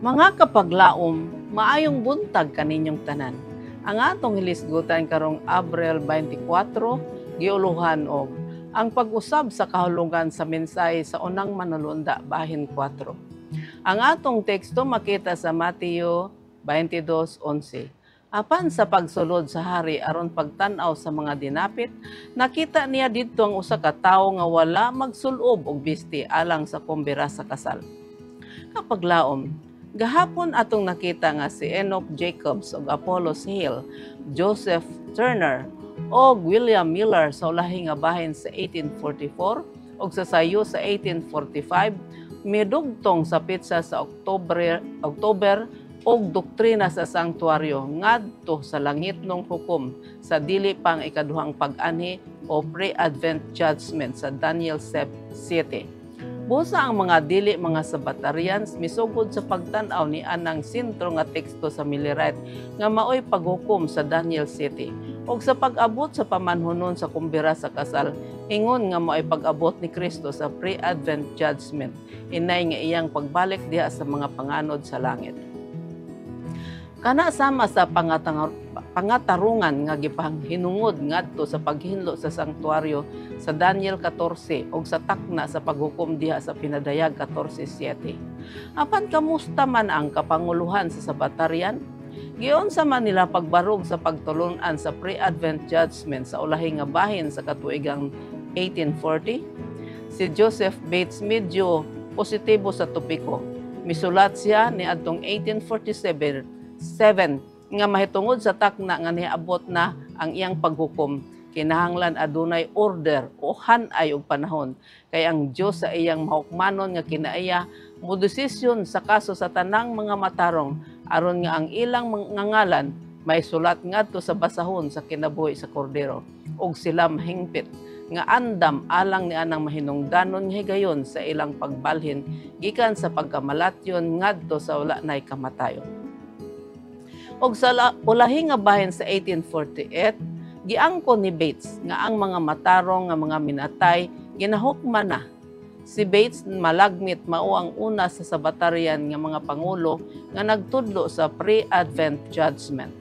Mga kapaglaom, maayong buntag kaninyong tanan. Ang atong hilisgutan karong Abril 24, giuluhan og ang pag-usab sa kahulugan sa mensahe sa unang manulunda bahin 4. Ang atong teksto makita sa Mateo 22:11. Apan sa pagsulod sa hari aron pagtan-aw sa mga dinapit, nakita niya didto ang usa ka tawo nga wala magsulob og bisti alang sa kumbira sa kasal. Kapaglaom, gahapon atong nakita nga si Enoch Jacobs ug Apollos Hill, Joseph Turner ug William Miller sa ulahi nga bahin sa 1844 ug sa sayo sa 1845 midugtong sa pitsa sa October og doktrina sa sanktuaryo ngadto sa langitnong hukom sa dili pang ikaduhang pag-anhi o pre-advent judgment sa Daniel 7. Busa ang mga dili mga Sabbatarians misugod sa pagtan-aw ni anang sentro nga teksto sa Millerite nga maoy paghukom sa Daniel 7 ug sa pag-abot sa pamanhunon sa kumbira sa kasal ingon nga maoy pag-abot ni Kristo sa pre-advent judgment inay nga iyang pagbalik diha sa mga panganod sa langit. Kana sama sa pangatarungan nga gipanghinungod ngadto sa paghinlo sa sanktuaryo sa Daniel 14 ug sa takna sa paghukom diha sa pinadayag 14:7. Apan kamusta man ang kapanguluhan sa Sabbatarian? Giyon sa Manila pagbarog sa pagtulon-an sa pre-advent judgment sa ulahi nga bahin sa katuigang 1840. Si Joseph Bates medyo positibo sa topiko. Misulat siya ni adtong 1847 nga mahitungod sa takna nga niabot na ang iyang paghukom, kinahanglan adunay order o hanay og panahon kay ang Dios sa iyang mahukmanon nga kinaiya modesisyon sa kaso sa tanang mga matarong aron nga ang ilang mga ngalan may sulat ngadto sa basahon sa kinabuhi sa kordero ug sila mahingpit nga andam alang ni anang mahinungdanon nga higayon sa ilang pagbalhin gikan sa pagkamalatyon ngadto sa wala nay kamatayon. Og sa ulahi nga bahin sa 1848, giangkon ni Bates nga ang mga matarong nga mga minatay ginahukman na. Si Bates malagmit mao ang una sa Sabbatarian nga mga pangulo nga nagtudlo sa pre-advent judgment.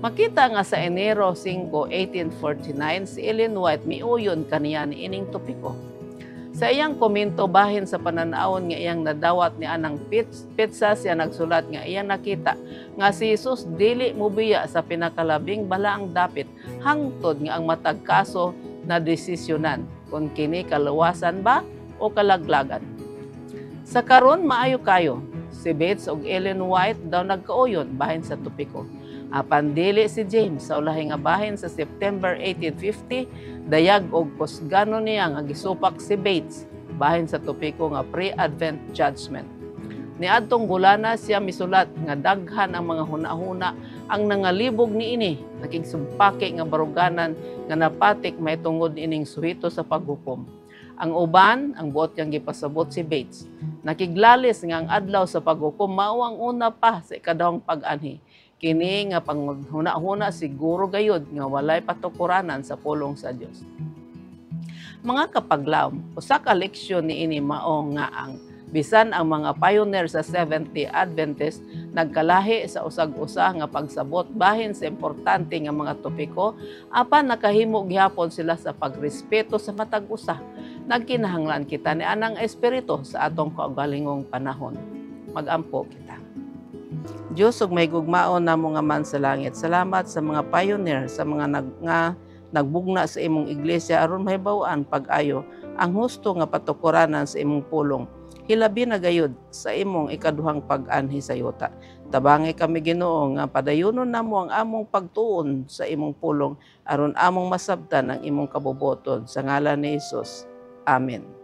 Makita nga sa Enero 5, 1849 si Ellen White miuyon kaniya ni ining topiko. Sa iyang komento bahin sa pananawon nga iyang nadawat ni anang pitsa siya nagsulat nga iyang nakita nga si Jesus dili mobiya sa pinakalabing balaang dapit hangtod nga ang matag kaso na desisyonan kung kini kaluwasan ba o kalaglagan. Sa karon maayo kayo, si Bates ug Ellen White daw nagkauyon bahin sa topiko. Apan dili si James sa ulahi nga bahin sa September 1850 dayag og kusgano niya nga gisupak si Bates bahin sa topiko nga pre-advent judgment. Niadtong gulana siya misulat nga daghan ang mga huna-huna ang nangalibog niini naking sumpaki nga baruganan nga napatik may tungod ining suhito sa paghukom. Ang uban, ang buot yang gipasabot si Bates. Nakiglalis nga ang adlaw sa paghukom mao ang una pa sa ikadawang pag-anhi. Kini nga panghuna-huna siguro gayud nga walay patukuranan sa pulong sa Dios. Mga kapaglaom, usa ka leksyon niini mao nga ang bisan ang mga pioneer sa Seventh-day Adventist nagkalahi sa usag-usa nga pagsabot bahin sa importante nga mga topiko apan nakahimo gihapon sila sa pagrespeto sa matag usa. Nagkinahanglan kita ni anang espiritu sa atong kaugalingong panahon. Magampo kita. Diyos ug may gugmaon namo nga man sa langit. Salamat sa mga pioneer, sa mga nagbugna sa imong iglesia aron mahibaw-an pag-ayo ang husto nga patukuranan sa imong pulong. Hilabi na gayud sa imong ikaduhang pag-anhi sa yuta. Tabangi kami Ginoo nga padayunon namo ang among pagtuon sa imong pulong aron among masabtan ang imong kabubuton sa ngalan ni Hesus. Amen.